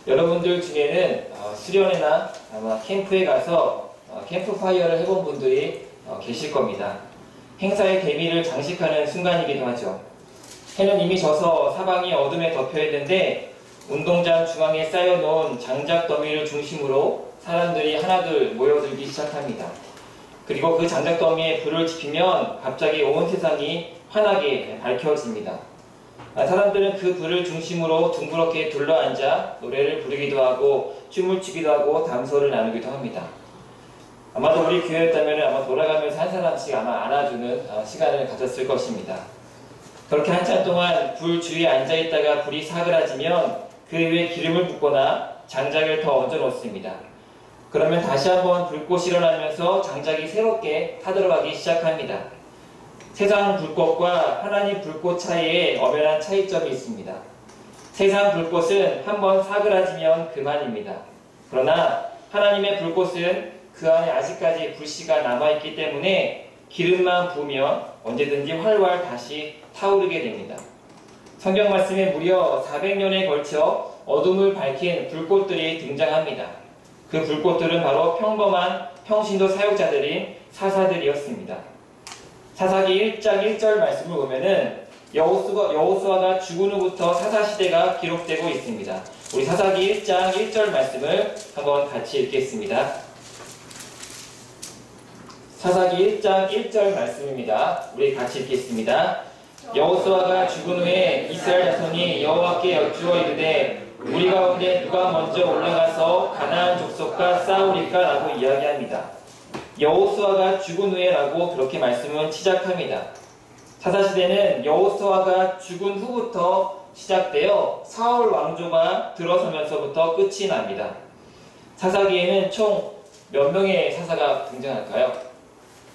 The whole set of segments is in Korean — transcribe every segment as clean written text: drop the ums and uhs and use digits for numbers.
여러분들 중에는 수련회나 아마 캠프에 가서 캠프파이어를 해본 분들이 계실 겁니다. 행사의 대미를 장식하는 순간이기도 하죠. 해는 이미 져서 사방이 어둠에 덮여 있는데 운동장 중앙에 쌓여놓은 장작 더미를 중심으로 사람들이 하나둘 모여들기 시작합니다. 그리고 그 장작 더미에 불을 지피면 갑자기 온 세상이 환하게 밝혀집니다. 사람들은 그 불을 중심으로 둥그렇게 둘러앉아 노래를 부르기도 하고 춤을 추기도 하고 담소를 나누기도 합니다. 아마도 우리 교회였다면 아마 돌아가면서 한 사람씩 아마 안아주는 시간을 가졌을 것입니다. 그렇게 한참 동안 불 주위에 앉아있다가 불이 사그라지면 그 위에 기름을 붓거나 장작을 더 얹어 놓습니다. 그러면 다시 한번 불꽃이 일어나면서 장작이 새롭게 타들어가기 시작합니다. 세상 불꽃과 하나님 불꽃 사이에 엄연한 차이점이 있습니다. 세상 불꽃은 한번 사그라지면 그만입니다. 그러나 하나님의 불꽃은 그 안에 아직까지 불씨가 남아있기 때문에 기름만 부으면 언제든지 활활 다시 타오르게 됩니다. 성경 말씀에 무려 400년에 걸쳐 어둠을 밝힌 불꽃들이 등장합니다. 그 불꽃들은 바로 평범한 평신도 사역자들인 사사들이었습니다. 사사기 1장 1절 말씀을 보면은 여호수아가 죽은 후부터 사사시대가 기록되고 있습니다. 우리 사사기 1장 1절 말씀을 한번 같이 읽겠습니다. 사사기 1장 1절 말씀입니다. 우리 같이 읽겠습니다. 여호수아가 죽은 후에 이스라엘 자손이 여호와께 여쭈어 이르되 우리 가운데 누가 먼저 올라가서 가나안 족속과 싸우리까? 라고 이야기합니다. 여호수아가 죽은 후에 라고 그렇게 말씀은 시작합니다. 사사시대는 여호수아가 죽은 후부터 시작되어 사울 왕조가 들어서면서부터 끝이 납니다. 사사기에는 총 몇 명의 사사가 등장할까요?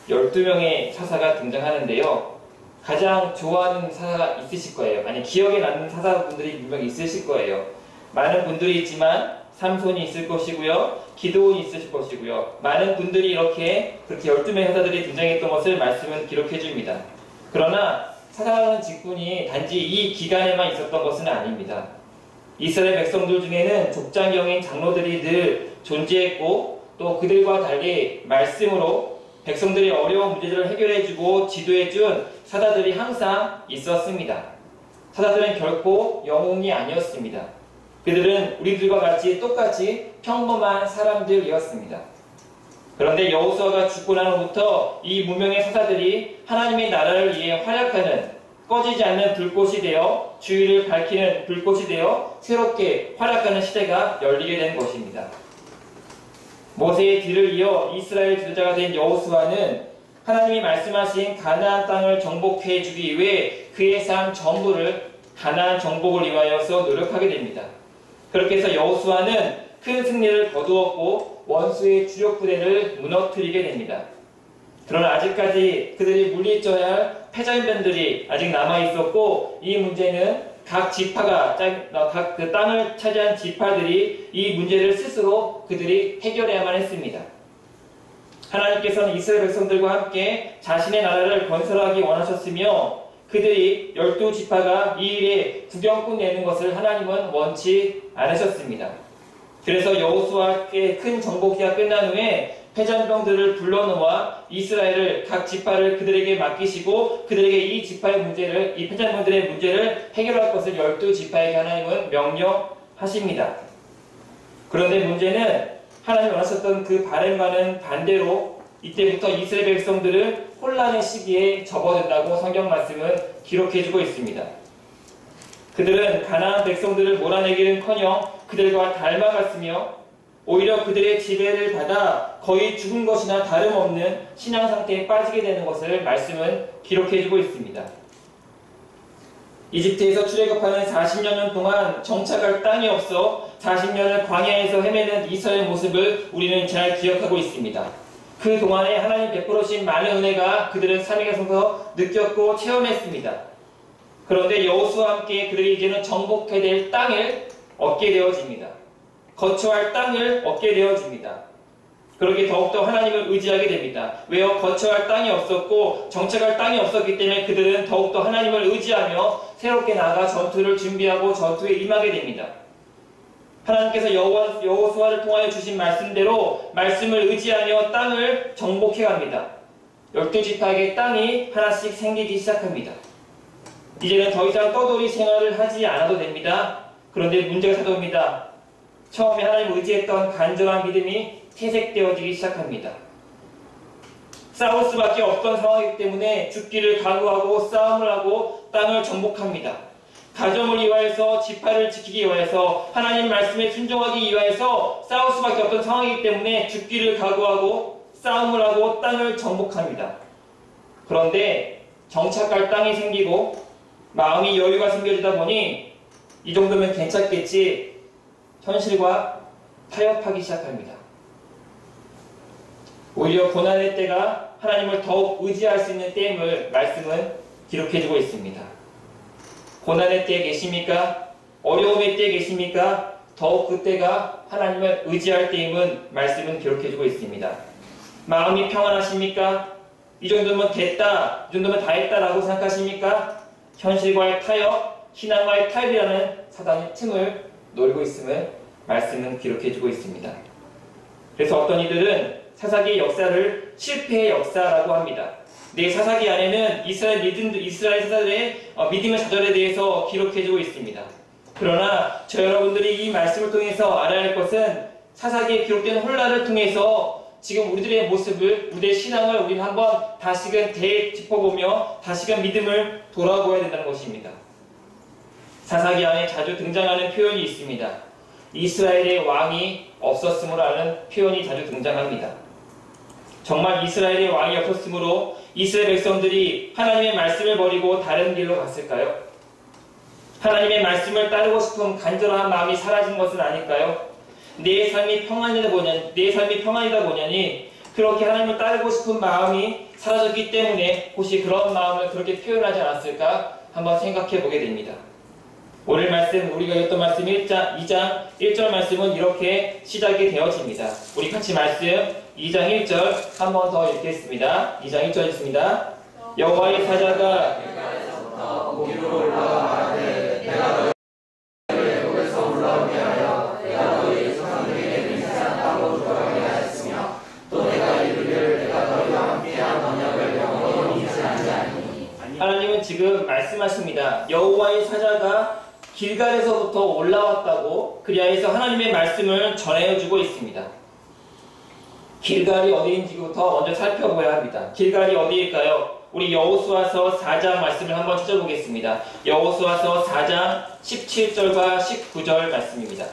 12명의 사사가 등장하는데요. 가장 좋아하는 사사가 있으실 거예요. 아니, 기억에 남는 사사분들이 분명히 있으실 거예요. 많은 분들이 있지만 삼손이 있을 것이고요. 기드온이 있을 것이고요. 많은 분들이 그렇게 12명의 사사들이 등장했던 것을 말씀은 기록해 줍니다. 그러나 사사라는 직분이 단지 이 기간에만 있었던 것은 아닙니다. 이스라엘 백성들 중에는 족장경인 장로들이 늘 존재했고 또 그들과 달리 말씀으로 백성들의 어려운 문제들을 해결해주고 지도해준 사사들이 항상 있었습니다. 사사들은 결코 영웅이 아니었습니다. 그들은 우리들과 같이 똑같이 평범한 사람들이었습니다. 그런데 여호수아가 죽고 난 후부터 이 무명의 사사들이 하나님의 나라를 위해 활약하는 꺼지지 않는 불꽃이 되어 주위를 밝히는 불꽃이 되어 새롭게 활약하는 시대가 열리게 된 것입니다. 모세의 뒤를 이어 이스라엘 지도자가 된 여호수아는 하나님이 말씀하신 가나안 땅을 정복해 주기 위해 그의 삶 전부를 가나안 정복을 위하여서 노력하게 됩니다. 그렇게 해서 여호수아는 큰 승리를 거두었고 원수의 주력 부대를 무너뜨리게 됩니다. 그러나 아직까지 그들이 물리쳐야 할 패전변들이 아직 남아있었고 이 문제는 각 지파가 각 그 땅을 차지한 지파들이 이 문제를 스스로 그들이 해결해야만 했습니다. 하나님께서는 이스라엘 백성들과 함께 자신의 나라를 건설하기 원하셨으며 그들이 12지파가 이 일에 구경꾼 내는 것을 하나님은 원치 않으셨습니다. 그래서 여호수아의 큰 정복기가 끝난 후에 패전병들을 불러놓아 이스라엘을 각 지파를 그들에게 맡기시고 그들에게 이 지파의 문제를, 이 패전병들의 문제를 해결할 것을 12지파에게 하나님은 명령하십니다. 그런데 문제는 하나님이 원하셨던 그 바람과는 반대로 이때부터 이스라엘 백성들은 혼란의 시기에 접어든다고 성경 말씀은 기록해주고 있습니다. 그들은 가나안 백성들을 몰아내기는커녕 그들과 닮아갔으며 오히려 그들의 지배를 받아 거의 죽은 것이나 다름없는 신앙 상태에 빠지게 되는 것을 말씀은 기록해주고 있습니다. 이집트에서 출애굽하는 40년 동안 정착할 땅이 없어 40년을 광야에서 헤매는 이스라엘 모습을 우리는 잘 기억하고 있습니다. 그 동안에 하나님 베풀어주신 많은 은혜가 그들은 삶에 가서 느꼈고 체험했습니다. 그런데 여호수아와 함께 그들이 이제는 정복해야 될 땅을 얻게 되어집니다. 거처할 땅을 얻게 되어집니다. 그러기에 더욱더 하나님을 의지하게 됩니다. 왜요? 거처할 땅이 없었고 정착할 땅이 없었기 때문에 그들은 더욱더 하나님을 의지하며 새롭게 나아가 전투를 준비하고 전투에 임하게 됩니다. 하나님께서 여호수아를 통하여 주신 말씀대로 말씀을 의지하며 땅을 정복해 갑니다. 12지파에게 땅이 하나씩 생기기 시작합니다. 이제는 더 이상 떠돌이 생활을 하지 않아도 됩니다. 그런데 문제가 찾아옵니다. 처음에 하나님을 의지했던 간절한 믿음이 퇴색되어지기 시작합니다. 싸울 수밖에 없던 상황이기 때문에 죽기를 각오하고 싸움을 하고 땅을 정복합니다. 가정을 위하여서 지파를 지키기 위하여서 하나님 말씀에 순종하기 위하여서 싸울 수밖에 없던 상황이기 때문에 죽기를 각오하고 싸움을 하고 땅을 정복합니다. 그런데 정착할 땅이 생기고 마음이 여유가 생겨지다 보니 이 정도면 괜찮겠지 현실과 타협하기 시작합니다. 오히려 고난의 때가 하나님을 더욱 의지할 수 있는 때임을 말씀은 기록해주고 있습니다. 고난의 때에 계십니까? 어려움의 때에 계십니까? 더욱 그때가 하나님을 의지할 때임은 말씀은 기록해주고 있습니다. 마음이 평안하십니까? 이 정도면 됐다, 이 정도면 다 했다라고 생각하십니까? 현실과의 타협, 신앙과의 타협이라는 사단의 틈을 노리고 있음을 말씀은 기록해주고 있습니다. 그래서 어떤 이들은 사사기의 역사를 실패의 역사라고 합니다. 내 사사기 안에는 이스라엘 사사들의 믿음의 좌절에 대해서 기록해주고 있습니다. 그러나 저 여러분들이 이 말씀을 통해서 알아야 할 것은 사사기에 기록된 혼란을 통해서 지금 우리들의 모습을, 우리의 신앙을 우리는 한번 다시금 되짚어보며 다시금 믿음을 돌아보아야 된다는 것입니다. 사사기 안에 자주 등장하는 표현이 있습니다. 이스라엘의 왕이 없었음으로 하는 표현이 자주 등장합니다. 정말 이스라엘의 왕이 없었으므로 이스라엘 백성들이 하나님의 말씀을 버리고 다른 길로 갔을까요? 하나님의 말씀을 따르고 싶은 간절한 마음이 사라진 것은 아닐까요? 내 삶이 평안이다 보냐니 그렇게 하나님을 따르고 싶은 마음이 사라졌기 때문에 혹시 그런 마음을 그렇게 표현하지 않았을까 한번 생각해 보게 됩니다. 오늘 말씀, 우리가 읽었던 말씀 2장 1절 말씀은 이렇게 시작이 되어집니다. 우리 같이 말씀 2장 1절 한 번 더 읽겠습니다. 2장 1절 읽습니다. 여호와의 사자가 위로 올라와 내가 너희를 애굽에서 올라오게 하여 내가 너희 조상들에게 맹세한 땅으로 돌아가게 하였으며 또 내가 이르기를 내가 너희와 함께한 언약을 영원히 잊지 아니하니. 하나님은 지금 말씀하십니다. 여호와의 사자가 길갈에서부터 올라왔다고 그리하여서 하나님의 말씀을 전해주고 있습니다. 길갈이 어디인지부터 먼저 살펴봐야 합니다. 길갈이 어디일까요? 우리 여호수아서 4장 말씀을 한번 찾아보겠습니다. 여호수아서 4장 17절과 19절 말씀입니다.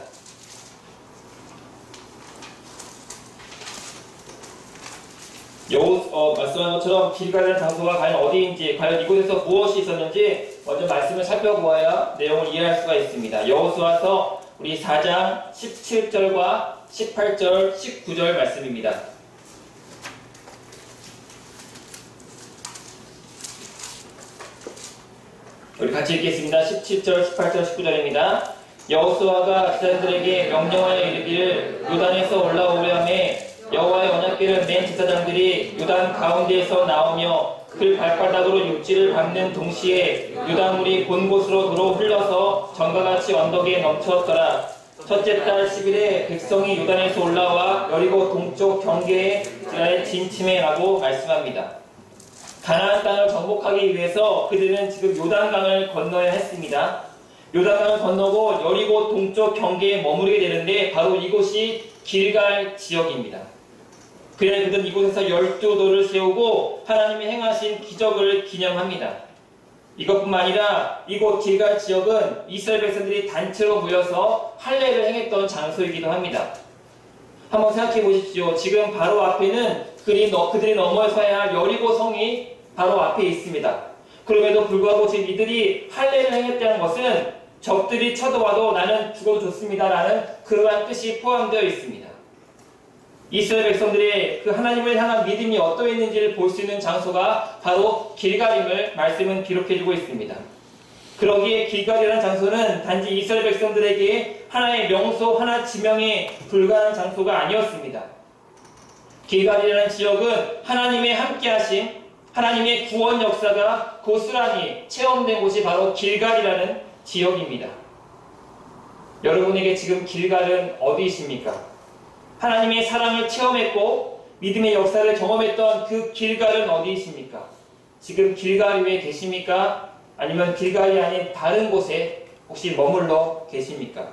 말씀한 것처럼 길갈이라는 장소가 과연 어디인지, 과연 이곳에서 무엇이 있었는지 먼저 말씀을 살펴보아야 내용을 이해할 수가 있습니다. 여호수아서 우리 4장 17절과 18절, 19절 말씀입니다. 우리 같이 읽겠습니다. 17절, 18절, 19절입니다. 여호수아가 제사장들에게 명령하여 이르기를 요단에서 올라오려 하매 여호와의 언약궤를 맨 제사장들이 요단 가운데에서 나오며 그 발바닥으로 육지를 밟는 동시에 요단물이 본 곳으로 도로 흘러서 전과 같이 언덕에 넘쳤더라. 첫째 달 10일에 백성이 요단에서 올라와 여리고 동쪽 경계에 진침해라고 말씀합니다. 가나안 땅을 정복하기 위해서 그들은 지금 요단강을 건너야 했습니다. 요단강을 건너고 여리고 동쪽 경계에 머무르게 되는데 바로 이곳이 길갈 지역입니다. 그래 그들은 이곳에서 12돌을 세우고 하나님이 행하신 기적을 기념합니다. 이것뿐만 아니라 이곳 길갈 지역은 이스라엘 백성들이 단체로 모여서 할례를 행했던 장소이기도 합니다. 한번 생각해 보십시오. 지금 바로 앞에는 그들이 넘어서야 할 여리고 성이 바로 앞에 있습니다. 그럼에도 불구하고 지금 이들이 할례를 행했다는 것은 적들이 쳐들어와도 나는 죽어도 좋습니다 라는 그러한 뜻이 포함되어 있습니다. 이스라엘 백성들의 그 하나님을 향한 믿음이 어떠했는지를 볼 수 있는 장소가 바로 길갈임을 말씀은 기록해주고 있습니다. 그러기에 길갈이라는 장소는 단지 이스라엘 백성들에게 하나의 명소, 하나 지명에 불과한 장소가 아니었습니다. 길갈이라는 지역은 하나님의 함께하심, 하나님의 구원 역사가 고스란히 체험된 곳이 바로 길갈이라는 지역입니다. 여러분에게 지금 길갈은 어디이십니까? 하나님의 사랑을 체험했고 믿음의 역사를 경험했던 그 길갈은 어디이십니까? 지금 길갈 위에 계십니까? 아니면 길갈이 아닌 다른 곳에 혹시 머물러 계십니까?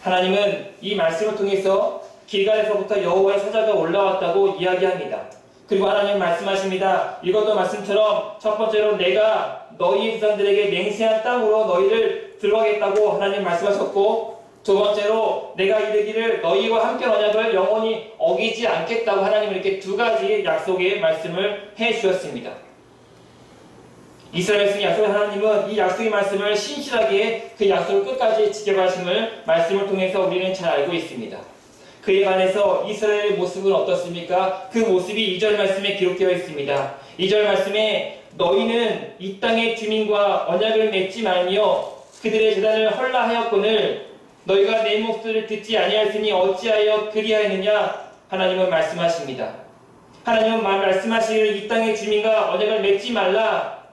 하나님은 이 말씀을 통해서 길갈에서부터 여호와의 사자가 올라왔다고 이야기합니다. 그리고 하나님 말씀하십니다. 이것도 말씀처럼 첫 번째로 내가 너희 조상들에게 맹세한 땅으로 너희를 들어가겠다고 하나님 말씀하셨고, 두 번째로 내가 이르기를 너희와 함께 언약을 영원히 어기지 않겠다고 하나님 이렇게 두 가지 약속의 말씀을 해주셨습니다. 이스라엘 백성이 약속한 하나님은 이 약속의 말씀을 신실하게 그 약속을 끝까지 지켜가심을 말씀을 통해서 우리는 잘 알고 있습니다. 그에 반해서 이스라엘의 모습은 어떻습니까? 그 모습이 2절 말씀에 기록되어 있습니다. 2절 말씀에 너희는 이 땅의 주민과 언약을 맺지 말며 그들의 제단을 헐라하였거늘 너희가 내 목소리를 듣지 아니하였으니 어찌하여 그리하였느냐? 하나님은 말씀하십니다. 하나님은 말씀하시기를 이 땅의 주민과 언약을 맺지 말라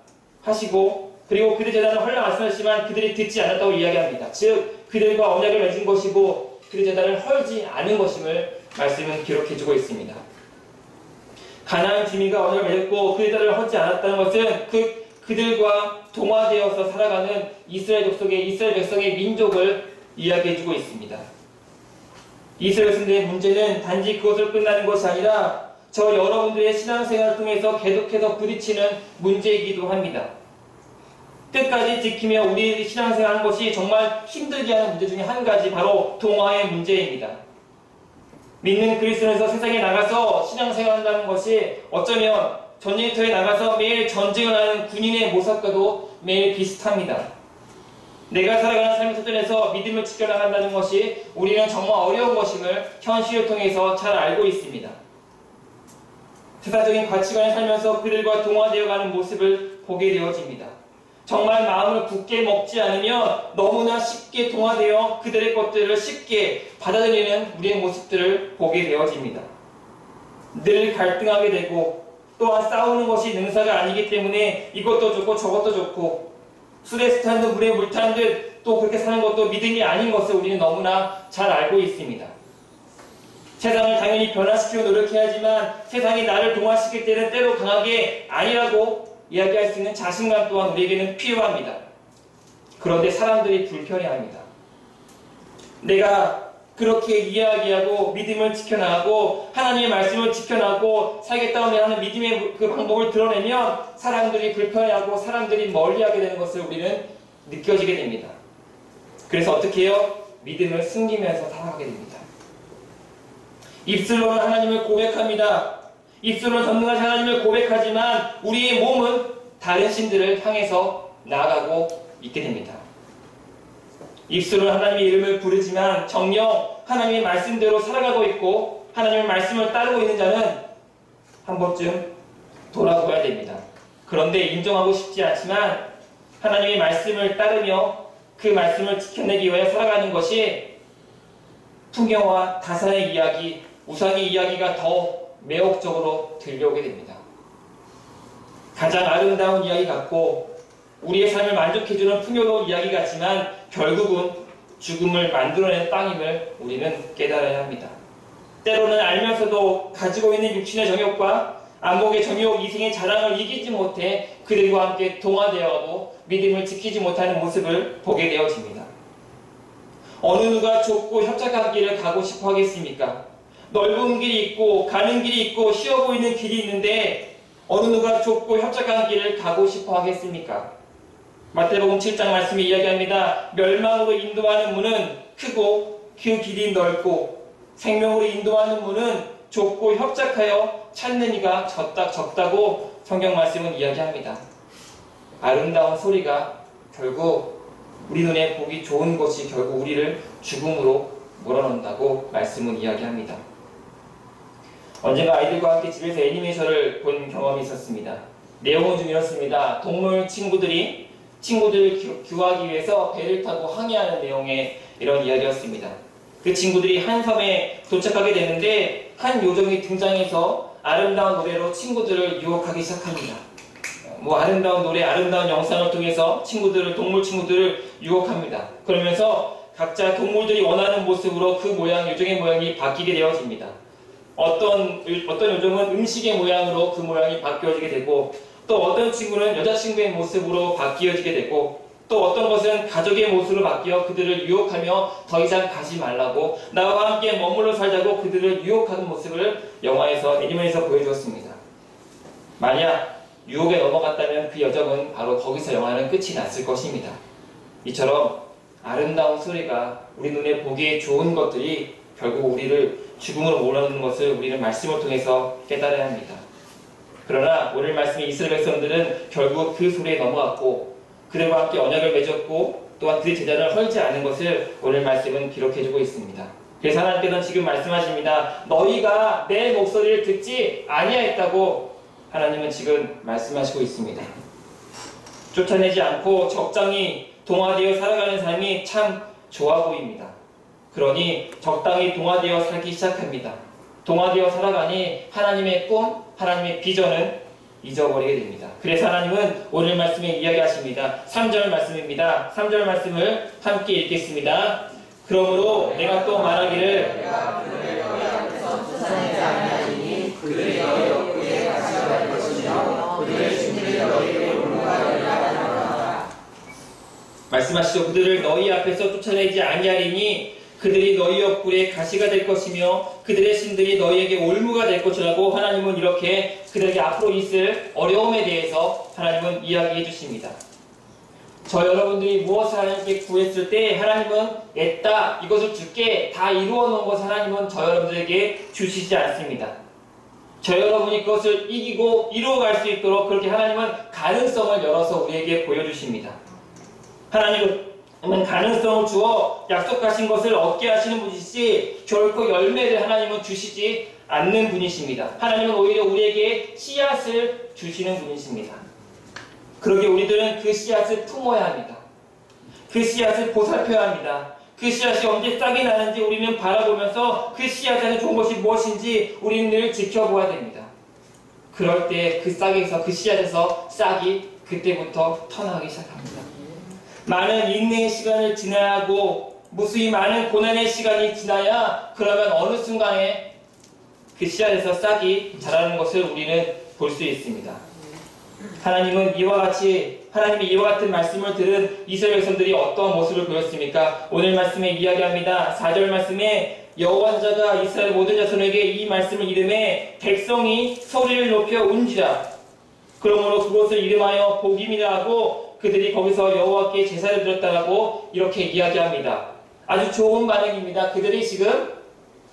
하시고, 그리고 그들의 제단을 헐라 말씀하시지만 그들이 듣지 않았다고 이야기합니다. 즉 그들과 언약을 맺은 것이고 그들의 제단을 헐지 않은 것임을 말씀은 기록해주고 있습니다. 가나안 주민과 언약을 맺었고 그들의 제단을 헐지 않았다는 것은 그들과 동화되어서 살아가는 이스라엘 백성의 민족을 이야기해주고 있습니다. 이스라엘 백성들의 문제는 단지 그것을 끝나는 것이 아니라 저 여러분들의 신앙생활을 통해서 계속해서 부딪히는 문제이기도 합니다. 끝까지 지키며 우리의 신앙생활 하는 것이 정말 힘들게 하는 문제 중에 한 가지, 바로 동화의 문제입니다. 믿는 그리스도인에서 세상에 나가서 신앙생활 한다는 것이 어쩌면 전쟁터에 나가서 매일 전쟁을 하는 군인의 모습과도 매일 비슷합니다. 내가 살아가는 삶의 터전에서 믿음을 지켜나간다는 것이 우리는 정말 어려운 것임을 현실을 통해서 잘 알고 있습니다. 세상적인 가치관에 살면서 그들과 동화되어가는 모습을 보게 되어집니다. 정말 마음을 굳게 먹지 않으면 너무나 쉽게 동화되어 그들의 것들을 쉽게 받아들이는 우리의 모습들을 보게 되어집니다. 늘 갈등하게 되고, 또한 싸우는 것이 능사가 아니기 때문에 이것도 좋고 저것도 좋고, 술에 스탄 듯 물에 물 탄 듯 또 그렇게 사는 것도 믿음이 아닌 것을 우리는 너무나 잘 알고 있습니다. 세상을 당연히 변화시키고 노력해야지만 세상이 나를 동화시킬 때는 때로 강하게 아니라고 이야기할 수 있는 자신감 또한 우리에게는 필요합니다. 그런데 사람들이 불편해합니다. 내가 그렇게 이야기하고 믿음을 지켜나가고 하나님의 말씀을 지켜나가고 살겠다고 하는 믿음의 그 방법을 드러내면 사람들이 불편해하고 사람들이 멀리하게 되는 것을 우리는 느껴지게 됩니다. 그래서 어떻게 해요? 믿음을 숨기면서 살아가게 됩니다. 입술로는 하나님을 고백합니다. 입술로 전능하신 하나님을 고백하지만 우리의 몸은 다른 신들을 향해서 나아가고 있게 됩니다. 입술로는 하나님의 이름을 부르지만 정녕 하나님의 말씀대로 살아가고 있고 하나님의 말씀을 따르고 있는 자는 한 번쯤 돌아보아야 됩니다. 그런데 인정하고 싶지 않지만 하나님의 말씀을 따르며 그 말씀을 지켜내기 위해 살아가는 것이 풍요와 다산의 이야기, 우상의 이야기가 더 매혹적으로 들려오게 됩니다. 가장 아름다운 이야기 같고 우리의 삶을 만족해주는 풍요로운 이야기 같지만 결국은 죽음을 만들어낸 땅임을 우리는 깨달아야 합니다. 때로는 알면서도 가지고 있는 육신의 정욕과 안목의 정욕, 이생의 자랑을 이기지 못해 그들과 함께 동화되어가고 믿음을 지키지 못하는 모습을 보게 되어집니다. 어느 누가 좁고 협착한 길을 가고 싶어 하겠습니까? 넓은 길이 있고 가는 길이 있고 쉬워 보이는 길이 있는데 어느 누가 좁고 협착한 길을 가고 싶어 하겠습니까? 마태복음 7장 말씀이 이야기합니다. 멸망으로 인도하는 문은 크고 그 길이 넓고 생명으로 인도하는 문은 좁고 협착하여 찾는 이가 적다고 성경 말씀은 이야기합니다. 아름다운 소리가 결국 우리 눈에 보기 좋은 것이 결국 우리를 죽음으로 몰아넣는다고 말씀은 이야기합니다. 언젠가 아이들과 함께 집에서 애니메이션을 본 경험이 있었습니다. 내용은 좀 이렇습니다. 동물 친구들을 구하기 위해서 배를 타고 항해하는 내용의 이런 이야기였습니다. 그 친구들이 한 섬에 도착하게 되는데 한 요정이 등장해서 아름다운 노래로 친구들을 유혹하기 시작합니다. 아름다운 노래, 아름다운 영상을 통해서 동물 친구들을 유혹합니다. 그러면서 각자 동물들이 원하는 모습으로 그 모양, 요정의 모양이 바뀌게 되어집니다. 어떤 요정은 음식의 모양으로 그 모양이 바뀌어지게 되고, 또 어떤 친구는 여자친구의 모습으로 바뀌어지게 되고, 또 어떤 것은 가족의 모습으로 바뀌어 그들을 유혹하며 더 이상 가지 말라고, 나와 함께 머물러 살자고 그들을 유혹하는 모습을 영화에서, 애니메이션에서 보여주었습니다. 만약 유혹에 넘어갔다면 그 여정은 바로 거기서 영화는 끝이 났을 것입니다. 이처럼 아름다운 소리가 우리 눈에 보기에 좋은 것들이 결국 우리를 죽음으로 몰아넣는 것을 우리는 말씀을 통해서 깨달아야 합니다. 그러나 오늘 말씀의 이스라엘 백성들은 결국 그 소리에 넘어갔고 그들과 함께 언약을 맺었고 또한 그의 제자를 헐지 않은 것을 오늘 말씀은 기록해주고 있습니다. 그래서 하나님께서는 지금 말씀하십니다. 너희가 내 목소리를 듣지 아니하였다고 하나님은 지금 말씀하시고 있습니다. 쫓아내지 않고 적당히 동화되어 살아가는 삶이 참 좋아 보입니다. 그러니 적당히 동화되어 살기 시작합니다. 동화되어 살아가니 하나님의 꿈, 하나님의 비전은 잊어버리게 됩니다. 그래서 하나님은 오늘 말씀에 이야기하십니다. 3절 말씀입니다. 3절 말씀을 함께 읽겠습니다. 그러므로 내가 또 말하기를 말씀하시죠. 그들을 너희 앞에서 쫓아내지 아니하리니 그들이 너희 옆구리에 가시가 될 것이며 그들의 신들이 너희에게 올무가 될 것이라고 하나님은 이렇게 그들에게 앞으로 있을 어려움에 대해서 하나님은 이야기해 주십니다. 저 여러분들이 무엇을 하나님께 구했을 때 하나님은 냈다, 이것을 주께 다 이루어 놓은 것을 하나님은 저 여러분들에게 주시지 않습니다. 저 여러분이 그것을 이기고 이루어갈 수 있도록 그렇게 하나님은 가능성을 열어서 우리에게 보여주십니다. 하나님은 가능성을 주어 약속하신 것을 얻게 하시는 분이시지 결코 열매를 하나님은 주시지 않는 분이십니다. 하나님은 오히려 우리에게 씨앗을 주시는 분이십니다. 그러기에 우리들은 그 씨앗을 품어야 합니다. 그 씨앗을 보살펴야 합니다. 그 씨앗이 언제 싹이 나는지 우리는 바라보면서 그 씨앗 안에 좋은 것이 무엇인지 우리는 늘 지켜보아야 됩니다. 그럴 때 그 싹에서, 그 씨앗에서 싹이 그때부터 터나기 시작합니다. 많은 인내의 시간을 지나야 하고 무수히 많은 고난의 시간이 지나야 그러면 어느 순간에 그 씨앗에서 싹이 자라는 것을 우리는 볼 수 있습니다. 하나님은 하나님이 이와 같은 말씀을 들은 이스라엘 백성들이 어떠한 모습을 보였습니까? 오늘 말씀에 이야기합니다. 4절 말씀에 여호와 자가 이스라엘 모든 자손에게 이 말씀을 이름해 백성이 소리를 높여 운지라. 그러므로 그곳을 이름하여 복임이라 하고 그들이 거기서 여호와께 제사를 드렸다라고 이렇게 이야기합니다. 아주 좋은 반응입니다. 그들이 지금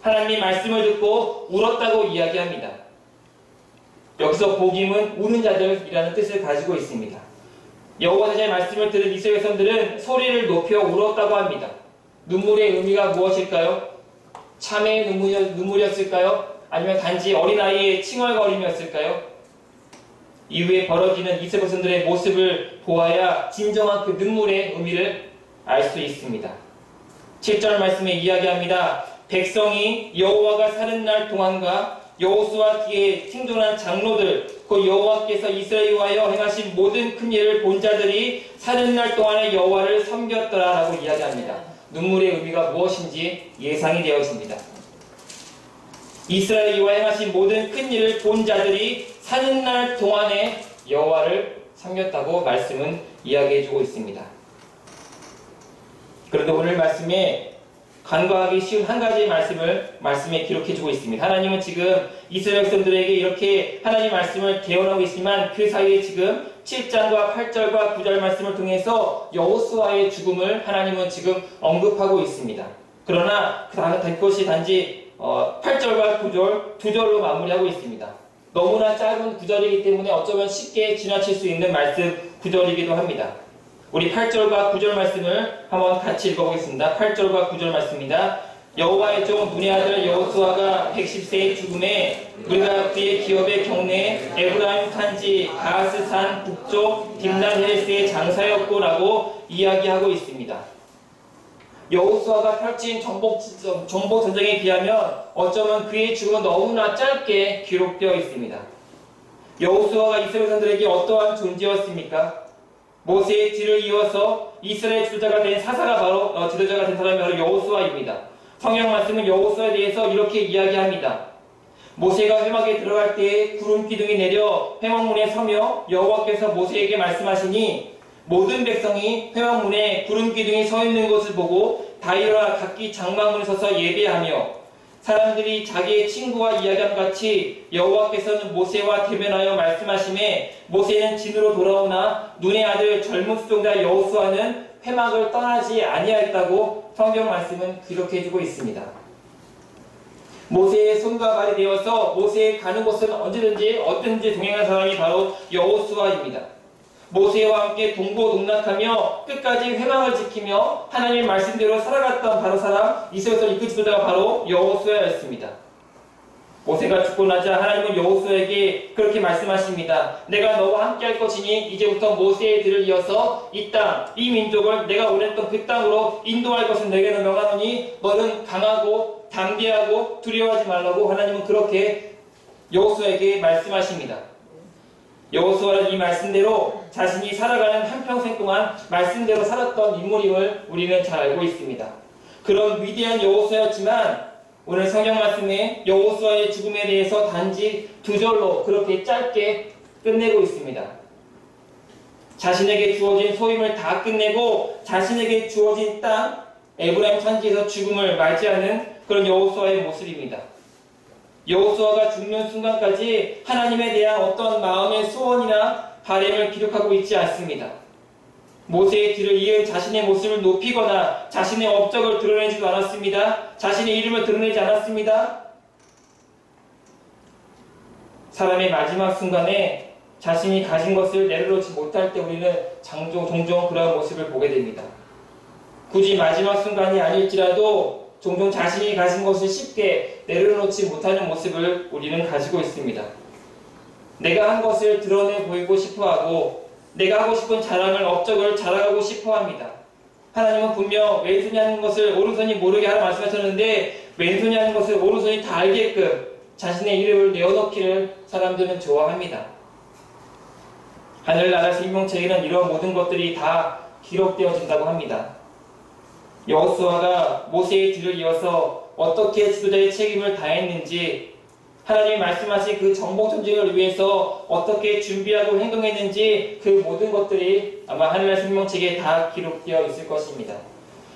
하나님의 말씀을 듣고 울었다고 이야기합니다. 여기서 복임은 우는 자들이라는 뜻을 가지고 있습니다. 여호와 자의 말씀을 들은 이스라엘 백성들은 소리를 높여 울었다고 합니다. 눈물의 의미가 무엇일까요? 참회의 눈물이었을까요? 아니면 단지 어린아이의 칭얼거림이었을까요? 이후에 벌어지는 이스라엘 백성들의 모습을 보아야 진정한 그 눈물의 의미를 알 수 있습니다. 7절 말씀에 이야기합니다. 백성이 여호와가 사는 날 동안과 여호수아 뒤에 생존한 장로들, 그 여호와께서 이스라엘에 위하여 행하신 모든 큰 일을 본 자들이 사는 날 동안에 여호와를 섬겼더라라고 이야기합니다. 눈물의 의미가 무엇인지 예상이 되어집니다. 이스라엘에 위하여 행하신 모든 큰 일을 본 자들이 사는 날 동안에 여호와를 섬겼다고 말씀은 이야기해주고 있습니다. 그런데 오늘 말씀에 간과하기 쉬운 한 가지의 말씀에 기록해주고 있습니다. 하나님은 지금 이스라엘 백성들에게 이렇게 하나님 말씀을 개헌하고 있지만 그 사이에 지금 7장과 8절과 9절 말씀을 통해서 여호수아의 죽음을 하나님은 지금 언급하고 있습니다. 그러나 그것이 단지 8절과 9절, 2절로 마무리하고 있습니다. 너무나 짧은 구절이기 때문에 어쩌면 쉽게 지나칠 수 있는 말씀 구절이기도 합니다. 우리 8절과 9절 말씀을 한번 같이 읽어보겠습니다. 8절과 9절 말씀입니다. 여호와의 종 눈의 아들 여호수아가 110세의 죽음에 우리가 그의 기업의 경내에 에브라임 산지 가스 산 북쪽 딥난 헬스의 장사였고라고 이야기하고 있습니다. 여호수아가 펼친 정복 전쟁에 비하면 어쩌면 그의 죽음은 너무나 짧게 기록되어 있습니다. 여호수아가 이스라엘 백성들에게 어떠한 존재였습니까? 모세의 뒤를 이어서 이스라엘 지도자가 된 지도자가 된 사람이 바로 여호수아입니다. 성경 말씀은 여호수아에 대해서 이렇게 이야기합니다. 모세가 회막에 들어갈 때에 구름 기둥이 내려 회막문에 서며 여호와께서 모세에게 말씀하시니 모든 백성이 회막문에 구름 기둥이 서 있는 것을 보고 다 일어나 각기 장막문에 서서 예배하며 사람들이 자기의 친구와 이야기함 같이 여호와께서는 모세와 대면하여 말씀하시매 모세는 진으로 돌아오나 눈의 아들 젊은 수종자 여호수아는 회막을 떠나지 아니하였다고 성경 말씀은 기록해주고 있습니다. 모세의 손과 발이 되어서 모세의 가는 곳은 언제든지 동행한 사람이 바로 여호수아입니다. 모세와 함께 동고동락하며 끝까지 회막을 지키며 하나님의 말씀대로 살아갔던 바로 사람, 이스라엘을 이끄 지도자가 바로 여호수아였습니다. 모세가 죽고 나자 하나님은 여호수아에게 그렇게 말씀하십니다. 내가 너와 함께 할 것이니 이제부터 모세의 뒤를 이어서 이 땅, 이 민족을 내가 원했던 그 땅으로 인도할 것을 내게는 명하노니 너는 강하고 담대하고 두려워하지 말라고 하나님은 그렇게 여호수아에게 말씀하십니다. 여호수아는 이 말씀대로 자신이 살아가는 한평생 동안 말씀대로 살았던 인물임을 우리는 잘 알고 있습니다. 그런 위대한 여호수아였지만 오늘 성경 말씀에 여호수아의 죽음에 대해서 단지 2절로 그렇게 짧게 끝내고 있습니다. 자신에게 주어진 소임을 다 끝내고 자신에게 주어진 땅 에브라임 산지에서 죽음을 맞이하는 그런 여호수아의 모습입니다. 여호수아가 죽는 순간까지 하나님에 대한 어떤 마음의 소원이나 바램을 기록하고 있지 않습니다. 모세의 뒤를 이은 자신의 모습을 높이거나 자신의 업적을 드러내지도 않았습니다. 자신의 이름을 드러내지 않았습니다. 사람의 마지막 순간에 자신이 가진 것을 내려놓지 못할 때 우리는 종종 그러한 모습을 보게 됩니다. 굳이 마지막 순간이 아닐지라도 종종 자신이 가진 것을 쉽게 내려놓지 못하는 모습을 우리는 가지고 있습니다. 내가 한 것을 드러내 보이고 싶어하고 내가 하고 싶은 자랑을 업적을 자랑하고 싶어합니다. 하나님은 분명 왼손이 하는 것을 오른손이 모르게 하라 말씀하셨는데 왼손이 하는 것을 오른손이 다 알게끔 자신의 이름을 내어놓기를 사람들은 좋아합니다. 하늘나라 생명책에는 이런 모든 것들이 다 기록되어진다고 합니다. 여호수아가 모세의 뒤를 이어서 어떻게 지도자의 책임을 다했는지, 하나님이 말씀하신 그 정복 전쟁을 위해서 어떻게 준비하고 행동했는지 그 모든 것들이 아마 하늘나라 생명책에 다 기록되어 있을 것입니다.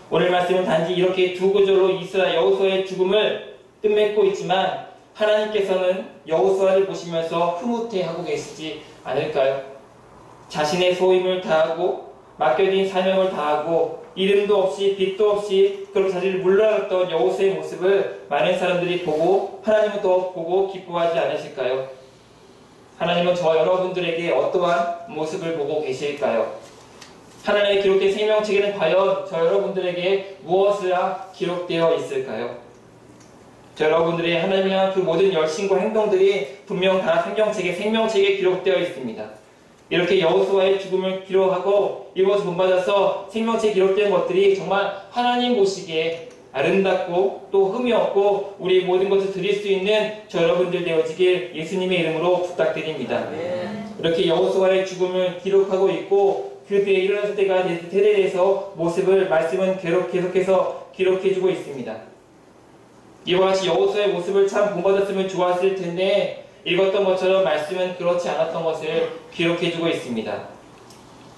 오늘 말씀은 단지 이렇게 2구절로 여호수아의 죽음을 끝맺고 있지만 하나님께서는 여호수아를 보시면서 흐뭇해하고 계시지 않을까요? 자신의 소임을 다하고 맡겨진 사명을 다하고 이름도 없이 빛도 없이 그렇게 자신을 물러났던 여호수아의 모습을 많은 사람들이 보고 하나님은 또 보고 기뻐하지 않으실까요? 하나님은 저와 여러분들에게 어떠한 모습을 보고 계실까요? 하나님의 기록된 생명책에는 과연 저 여러분들에게 무엇이 기록되어 있을까요? 저 여러분들의 하나님을 향한 그 모든 열심과 행동들이 분명 다 생명책에 기록되어 있습니다. 이렇게 여호수아의 죽음을 기록하고 이것을 본받아서 생명책에 기록된 것들이 정말 하나님 보시기에 아름답고 또 흠이 없고 우리 모든 것을 드릴 수 있는 저 여러분들 되어지길 예수님의 이름으로 부탁드립니다. 이렇게 여호수아의 죽음을 기록하고 있고 그 뒤에 일어났을 때가 세대에서 모습을 말씀은 계속해서 기록해주고 있습니다. 이와 같이 여호수아의 모습을 참 본받았으면 좋았을 텐데 읽었던 것처럼 말씀은 그렇지 않았던 것을 기록해주고 있습니다.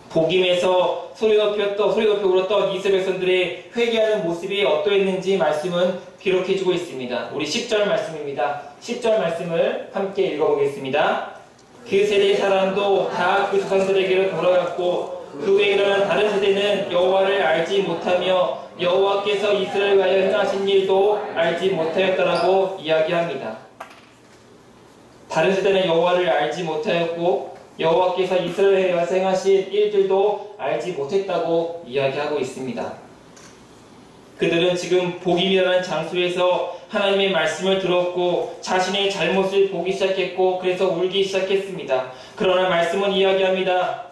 복임에서 소리 높여 울었던 이스라엘 백성들의 회개하는 모습이 어떠했는지 말씀은 기록해주고 있습니다. 우리 10절 말씀입니다. 10절 말씀을 함께 읽어보겠습니다. 그 세대의 사람도 다 그 조상들에게로 돌아갔고 그 외에 일어난 다른 세대는 여호와를 알지 못하며 여호와께서 이스라엘 위하여 행하신 일도 알지 못하였다라고 이야기합니다. 다른 세대는 여호와를 알지 못하였고 여호와께서 이스라엘에 와서 행하신 일들도 알지 못했다고 이야기하고 있습니다. 그들은 지금 복임이라는 장소에서 하나님의 말씀을 들었고 자신의 잘못을 보기 시작했고 그래서 울기 시작했습니다. 그러나 말씀은 이야기합니다.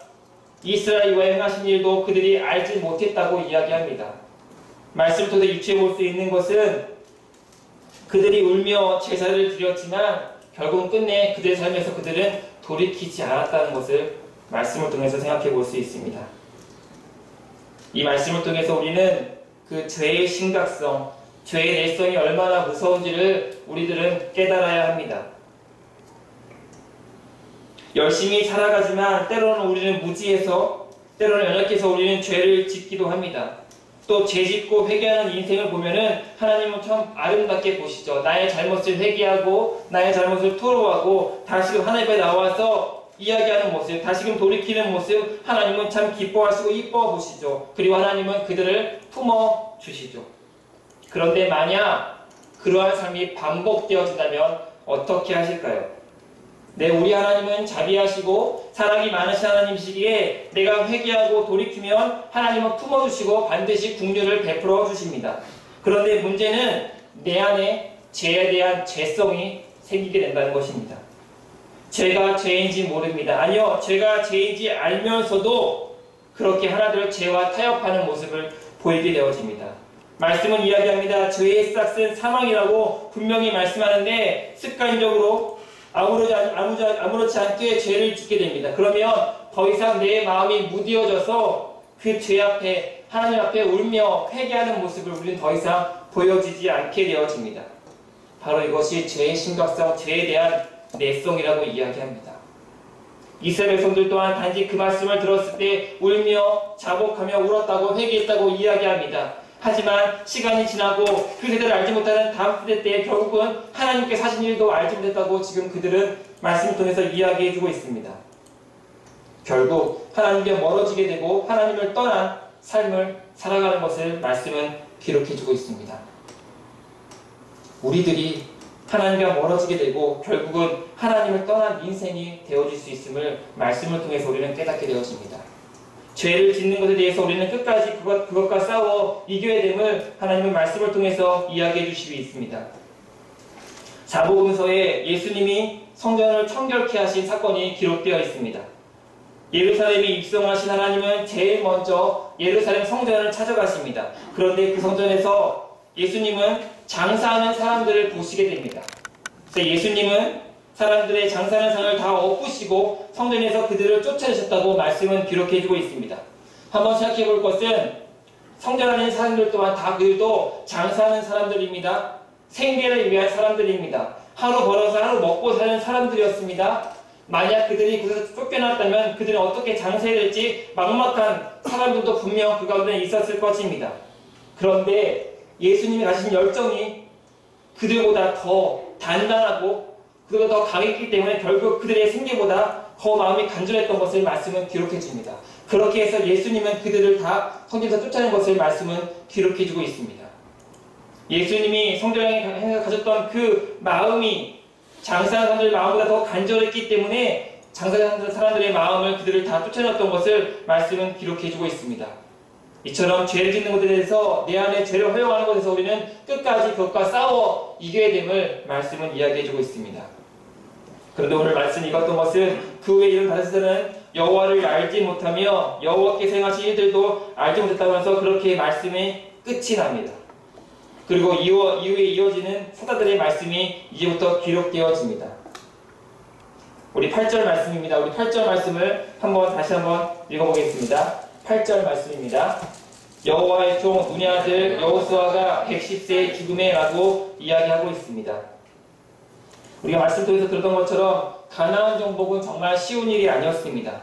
이스라엘에 행하신 일도 그들이 알지 못했다고 이야기합니다. 말씀을 통해 유추해 볼 수 있는 것은 그들이 울며 제사를 드렸지만 결국 끝내 그들의 삶에서 그들은 돌이키지 않았다는 것을 말씀을 통해서 생각해 볼 수 있습니다. 이 말씀을 통해서 우리는 그 죄의 심각성, 죄의 내성이 얼마나 무서운지를 우리들은 깨달아야 합니다. 열심히 살아가지만 때로는 우리는 무지해서, 때로는 연약해서 우리는 죄를 짓기도 합니다. 또 죄짓고 회개하는 인생을 보면은 하나님은 참 아름답게 보시죠. 나의 잘못을 회개하고 나의 잘못을 토로하고 다시금 하나님 앞에 나와서 이야기하는 모습, 다시금 돌이키는 모습, 하나님은 참 기뻐하시고 이뻐 보시죠. 그리고 하나님은 그들을 품어 주시죠. 그런데 만약 그러한 삶이 반복되어진다면 어떻게 하실까요? 네, 우리 하나님은 자비하시고 사랑이 많으신 하나님이시기에 내가 회개하고 돌이키면 하나님은 품어주시고 반드시 긍휼을 베풀어 주십니다. 그런데 문제는 내 안에 죄에 대한 죄성이 생기게 된다는 것입니다. 죄가 죄인지 모릅니다. 아니요, 죄가 죄인지 알면서도 그렇게 하나둘 죄와 타협하는 모습을 보이게 되어집니다. 말씀은 이야기합니다. 죄의 싹은 사망이라고 분명히 말씀하는데 습관적으로 아무렇지 않게 죄를 짓게 됩니다. 그러면 더 이상 내 마음이 무디어져서 그 죄 앞에, 하나님 앞에 울며 회개하는 모습을 우리는 더 이상 보여지지 않게 되어집니다. 바로 이것이 죄의 심각성, 죄에 대한 내성이라고 이야기합니다. 이스라엘 백성들 또한 단지 그 말씀을 들었을 때 울며 자복하며 울었다고 회개했다고 이야기합니다. 하지만 시간이 지나고 그 세대를 알지 못하는 다음 세대 때 결국은 하나님께 하신 일도 알지 못했다고 지금 그들은 말씀을 통해서 이야기해주고 있습니다. 결국 하나님께 멀어지게 되고 하나님을 떠난 삶을 살아가는 것을 말씀은 기록해주고 있습니다. 우리들이 하나님과 멀어지게 되고 결국은 하나님을 떠난 인생이 되어질 수 있음을 말씀을 통해서 우리는 깨닫게 되어집니다. 죄를 짓는 것에 대해서 우리는 끝까지 그것과 싸워 이겨야 됨을 하나님의 말씀을 통해서 이야기해 주시고 있습니다. 사복음서에 예수님이 성전을 청결케 하신 사건이 기록되어 있습니다. 예루살렘에 입성하신 하나님은 제일 먼저 예루살렘 성전을 찾아가십니다. 그런데 그 성전에서 예수님은 장사하는 사람들을 보시게 됩니다. 그래서 예수님은 사람들의 장사하는 상을 다 엎으시고 성전에서 그들을 쫓아내셨다고 말씀은 기록해주고 있습니다. 한번 생각해 볼 것은 성전 안에 있는 사람들 또한 다 그들도 장사하는 사람들입니다. 생계를 위한 사람들입니다. 하루 벌어서 하루 먹고 사는 사람들이었습니다. 만약 그들이 그것에서 쫓겨났다면 그들은 어떻게 장사해야 될지 막막한 사람들도 분명 그 가운데 있었을 것입니다. 그런데 예수님이 가진 열정이 그들보다 더 단단하고 그들보다 더 강했기 때문에 결국 그들의 생계보다 더 마음이 간절했던 것을 말씀은 기록해 줍니다. 그렇게 해서 예수님은 그들을 다 성전에서 쫓아낸 것을 말씀은 기록해 주고 있습니다. 예수님이 성전에 가졌던 그 마음이 장사하는 사람들의 마음보다 더 간절했기 때문에 장사하는 사람들의 마음을 그들을 다 쫓아냈던 것을 말씀은 기록해 주고 있습니다. 이처럼 죄를 짓는 것에 대해서 내 안에 죄를 허용하는 것에서 우리는 끝까지 그것과 싸워 이겨야 됨을 말씀은 이야기해주고 있습니다. 그런데 오늘 말씀 읽었던 것은 그 후에 이런 다윗은 여호와를 알지 못하며 여호와께서 행하신 일들도 알지 못했다면서 그렇게 말씀이 끝이 납니다. 그리고 이후에 이어지는 사자들의 말씀이 이제부터 기록되어집니다. 우리 8절 말씀입니다. 우리 8절 말씀을 다시 한번 읽어보겠습니다. 8절 말씀입니다. 여호와의 종 눈의 아들 여호수아가 110세에 죽음에 라고 이야기하고 있습니다. 우리가 말씀 통해서 들었던 것처럼 가나안 정복은 정말 쉬운 일이 아니었습니다.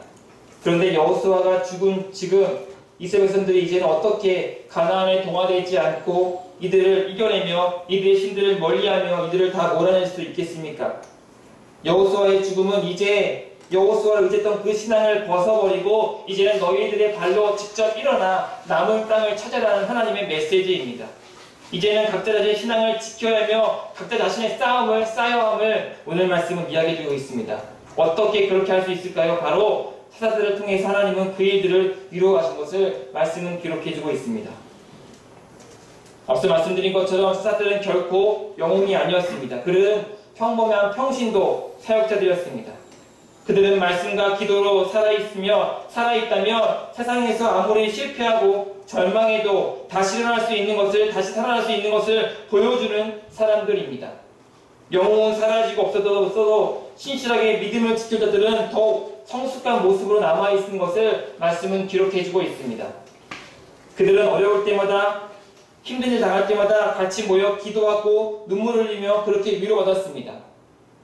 그런데 여호수아가 죽은 지금 이스라엘 백성들이 이제는 어떻게 가나안에 동화되지 않고 이들을 이겨내며 이들의 신들을 멀리하며 이들을 다 몰아낼 수 있겠습니까? 여호수아의 죽음은 이제 여호수아를 의지했던 그 신앙을 벗어버리고 이제는 너희들의 발로 직접 일어나 남은 땅을 찾아라는 하나님의 메시지입니다. 이제는 각자 자신의 신앙을 지켜야 하며 각자 자신의 싸움을 쌓여야 함을 오늘 말씀은 이야기해주고 있습니다. 어떻게 그렇게 할 수 있을까요? 바로 사사들을 통해서 하나님은 그 일들을 이루어가신 것을 말씀은 기록해주고 있습니다. 앞서 말씀드린 것처럼 사사들은 결코 영웅이 아니었습니다. 그들은 평범한 평신도 사역자들이었습니다. 그들은 말씀과 기도로 살아있다면 세상에서 아무리 실패하고 절망해도 다시 일어날 수 있는 것을, 다시 살아날 수 있는 것을 보여주는 사람들입니다. 영웅은 사라지고 없어도 신실하게 믿음을 지킬 자들은 더욱 성숙한 모습으로 남아있는 것을 말씀은 기록해주고 있습니다. 그들은 어려울 때마다 힘든 일 당할 때마다 같이 모여 기도하고 눈물을 흘리며 그렇게 위로받았습니다.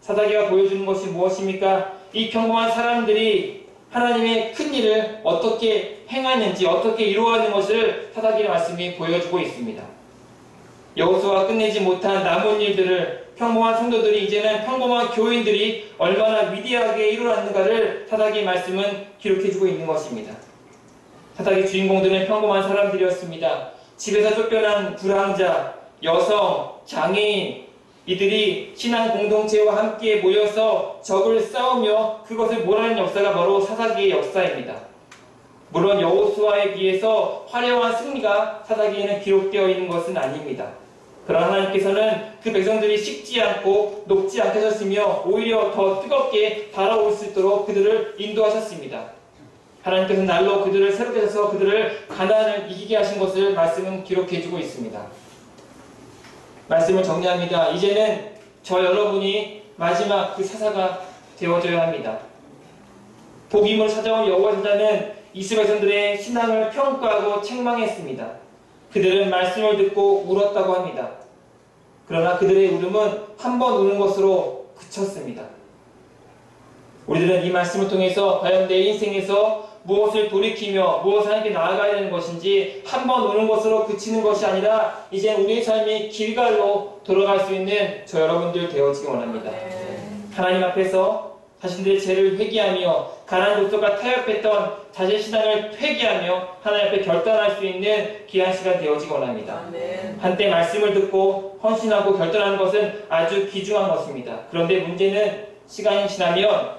사사기가 보여주는 것이 무엇입니까? 이 평범한 사람들이 하나님의 큰 일을 어떻게 행하는지, 어떻게 이루어가는 것을 사사기의 말씀이 보여주고 있습니다. 여호수아가 끝내지 못한 남은 일들을 평범한 성도들이, 이제는 평범한 교인들이 얼마나 위대하게 이루어놨는가를 사사기의 말씀은 기록해주고 있는 것입니다. 사사기 주인공들은 평범한 사람들이었습니다. 집에서 쫓겨난 불황자, 여성, 장애인, 이들이 신앙 공동체와 함께 모여서 적을 싸우며 그것을 몰아내는 역사가 바로 사사기의 역사입니다. 물론 여호수아에 비해서 화려한 승리가 사사기에는 기록되어 있는 것은 아닙니다. 그러나 하나님께서는 그 백성들이 식지 않고 녹지 않게 하셨으며 오히려 더 뜨겁게 달아올 수 있도록 그들을 인도하셨습니다. 하나님께서는 날로 그들을 새롭게 하셔서 그들을 가나안을 이기게 하신 것을 말씀은 기록해주고 있습니다. 말씀을 정리합니다. 이제는 저 여러분이 마지막 그 사사가 되어줘야 합니다. 복임으로 찾아온 여호와 제자는 이스라엘 백성들의 신앙을 평가하고 책망했습니다. 그들은 말씀을 듣고 울었다고 합니다. 그러나 그들의 울음은 한 번 우는 것으로 그쳤습니다. 우리들은 이 말씀을 통해서 과연 내 인생에서 무엇을 돌이키며 무엇을 하나님께 나아가야 되는 것인지 한 번 우는 것으로 그치는 것이 아니라 이제 우리의 삶이 길갈로 돌아갈 수 있는 저 여러분들 되어지기 원합니다. 하나님 앞에서 자신들의 죄를 회개하며 가나안 족속과 타협했던 자신의 신앙을 회개하며 하나님 앞에 결단할 수 있는 귀한 시간 되어지기 원합니다. 한때 말씀을 듣고 헌신하고 결단하는 것은 아주 귀중한 것입니다. 그런데 문제는 시간이 지나면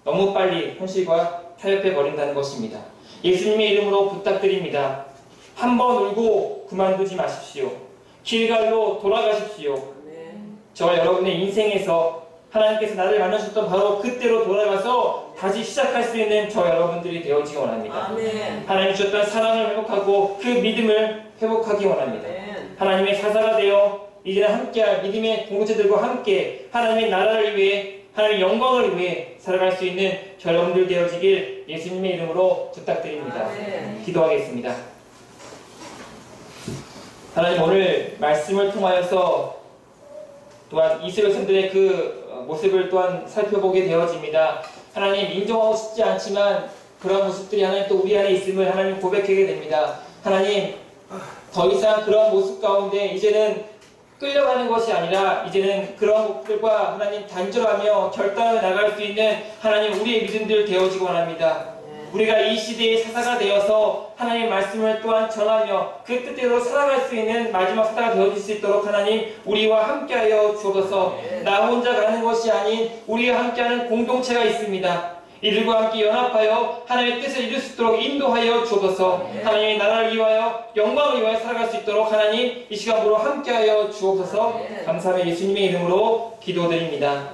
너무 빨리 현실과 타협해 버린다는 것입니다. 예수님의 이름으로 부탁드립니다. 한 번 울고 그만두지 마십시오. 길갈로 돌아가십시오. 저와 여러분의 인생에서 하나님께서 나를 만나셨던 바로 그때로 돌아가서 다시 시작할 수 있는 저 여러분들이 되어지기 원합니다. 하나님 주셨던 사랑을 회복하고 그 믿음을 회복하기 원합니다. 하나님의 사사가 되어 이제는 함께할 믿음의 공동체들과 함께 하나님의 나라를 위해, 하나님의 영광을 위해 살아갈 수 있는 저 여러분들 되어지길 예수님의 이름으로 부탁드립니다. 기도하겠습니다. 하나님, 오늘 말씀을 통하여서 또한 이스라엘 백성들의 그 모습을 또한 살펴보게 되어집니다. 하나님, 인정하고 싶지 않지만 그런 모습들이 하나님 또 우리 안에 있음을 하나님 고백하게 됩니다. 하나님, 더 이상 그런 모습 가운데 이제는 끌려가는 것이 아니라 이제는 그런 것들과 하나님 단절하며 결단을 나갈 수 있는 하나님 우리의 믿음들 되어지기 원합니다. 우리가 이 시대의 사사가 되어서 하나님의 말씀을 또한 전하며 그 뜻대로 살아갈 수 있는 마지막 사사가 되어질 수 있도록 하나님 우리와 함께하여 주옵소서. 나 혼자 가는 것이 아닌 우리와 함께하는 공동체가 있습니다. 이들과 함께 연합하여 하나님의 뜻을 이룰 수 있도록 인도하여 주옵소서. 하나님의 나라를 위하여 영광을 위하여 살아갈 수 있도록 하나님 이 시간으로 함께하여 주옵소서. 감사하며 예수님의 이름으로 기도드립니다.